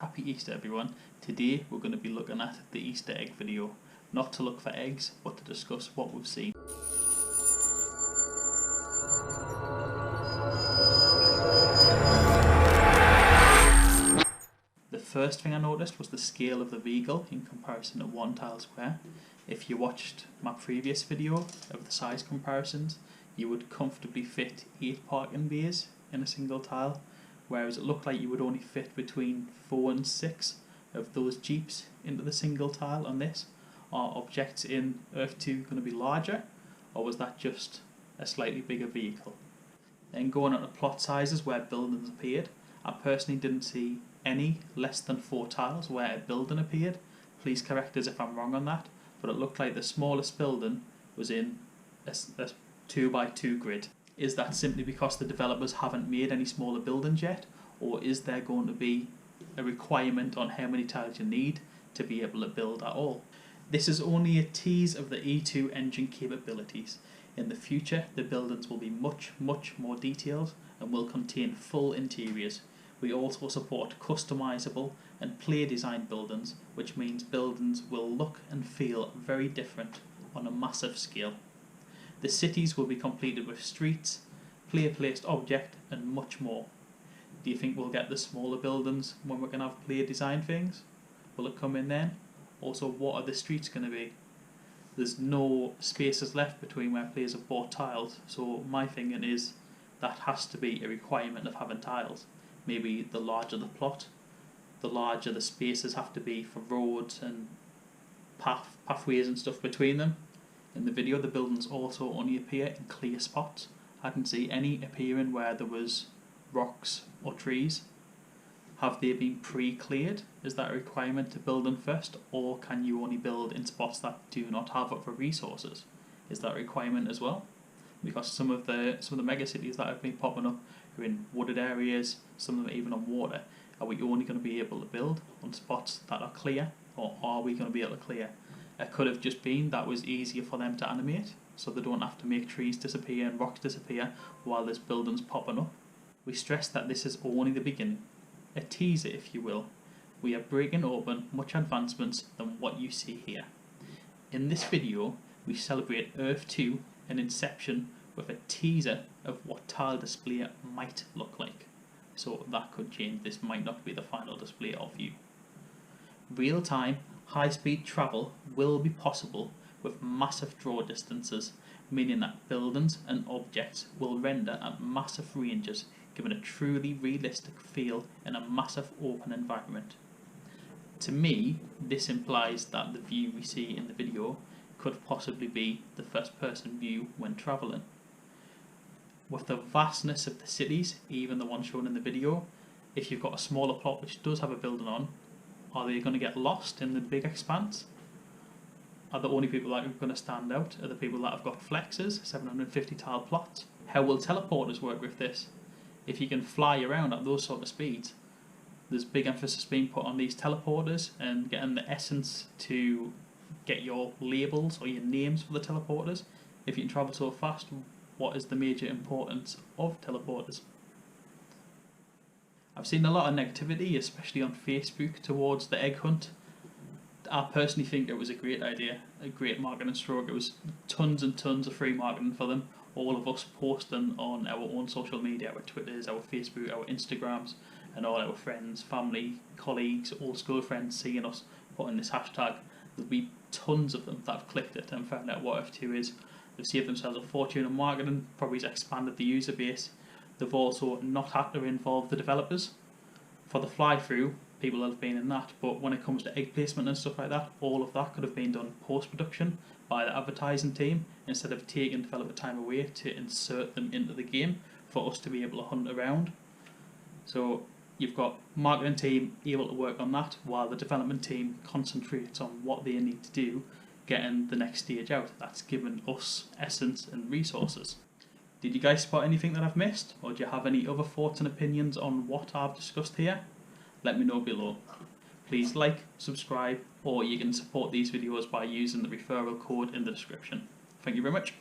Happy Easter everyone. Today we're going to be looking at the Easter egg video. Not to look for eggs, but to discuss what we've seen. The first thing I noticed was the scale of the vehicle in comparison to 1 tile square. If you watched my previous video of the size comparisons, you would comfortably fit 8 parking bays in a single tile, whereas it looked like you would only fit between 4 and 6 of those Jeeps into the single tile on this. Are objects in Earth 2 going to be larger, or was that just a slightly bigger vehicle? Then going on to plot sizes where buildings appeared, I personally didn't see any less than 4 tiles where a building appeared. Please correct us if I'm wrong on that, but it looked like the smallest building was in a 2x2 grid. Is that simply because the developers haven't made any smaller buildings yet, or is there going to be a requirement on how many tiles you need to be able to build at all? This is only a tease of the E2 engine capabilities. In the future, the buildings will be much more detailed and will contain full interiors. We also support customizable and player designed buildings, which means buildings will look and feel very different on a massive scale. The cities will be completed with streets, player placed object and much more. Do you think we'll get the smaller buildings when we're going to have player designed things? Will it come in then? Also, what are the streets going to be? There's no spaces left between where players have bought tiles, so my thinking is that has to be a requirement of having tiles. Maybe the larger the plot, the larger the spaces have to be for roads and pathways and stuff between them. In the video, the buildings also only appear in clear spots. I didn't see any appearing where there was rocks or trees. Have they been pre-cleared? Is that a requirement to build them first, or can you only build in spots that do not have other resources? Is that a requirement as well? Because some of the mega cities that have been popping up are in wooded areas, some of them even on water. Are we only going to be able to build on spots that are clear, or are we going to be able to clear? It could have just been that was easier for them to animate, so they don't have to make trees disappear and rocks disappear while there's buildings popping up. We stress that this is only the beginning. A teaser, if you will. We are breaking open much advancements than what you see here. In this video, we celebrate Earth 2 and Inception with a teaser of what tile display might look like. So that could change. This might not be the final display of you. Real-time, high-speed travel will be possible with massive draw distances, meaning that buildings and objects will render at massive ranges, giving a truly realistic feel in a massive open environment. To me, this implies that the view we see in the video could possibly be the first person view when travelling. With the vastness of the cities, even the one shown in the video, if you've got a smaller plot which does have a building on, are they going to get lost in the big expanse? Are the only people that are going to stand out are the people that have got flexes, 750 tile plots? How will teleporters work with this? If you can fly around at those sort of speeds, there's big emphasis being put on these teleporters and getting the essence to get your labels or your names for the teleporters. If you can travel so fast, what is the major importance of teleporters? I've seen a lot of negativity, especially on Facebook, towards the egg hunt. I personally think it was a great idea, a great marketing stroke. It was tons and tons of free marketing for them. All of us posting on our own social media, our Twitters, our Facebook, our Instagrams, and all our friends, family, colleagues, old school friends seeing us putting this hashtag. There'll be tons of them that have clicked it and found out what F2 is. They've saved themselves a fortune in marketing, probably expanded the user base. They've also not had to involve the developers. For the fly-through, people have been in that, but when it comes to egg placement and stuff like that, all of that could have been done post-production by the advertising team instead of taking developer time away to insert them into the game for us to be able to hunt around. So you've got marketing team able to work on that while the development team concentrates on what they need to do, getting the next stage out. That's given us essence and resources. Did you guys spot anything that I've missed, or do you have any other thoughts and opinions on what I've discussed here? Let me know below. Please like, subscribe, or you can support these videos by using the referral code in the description. Thank you very much.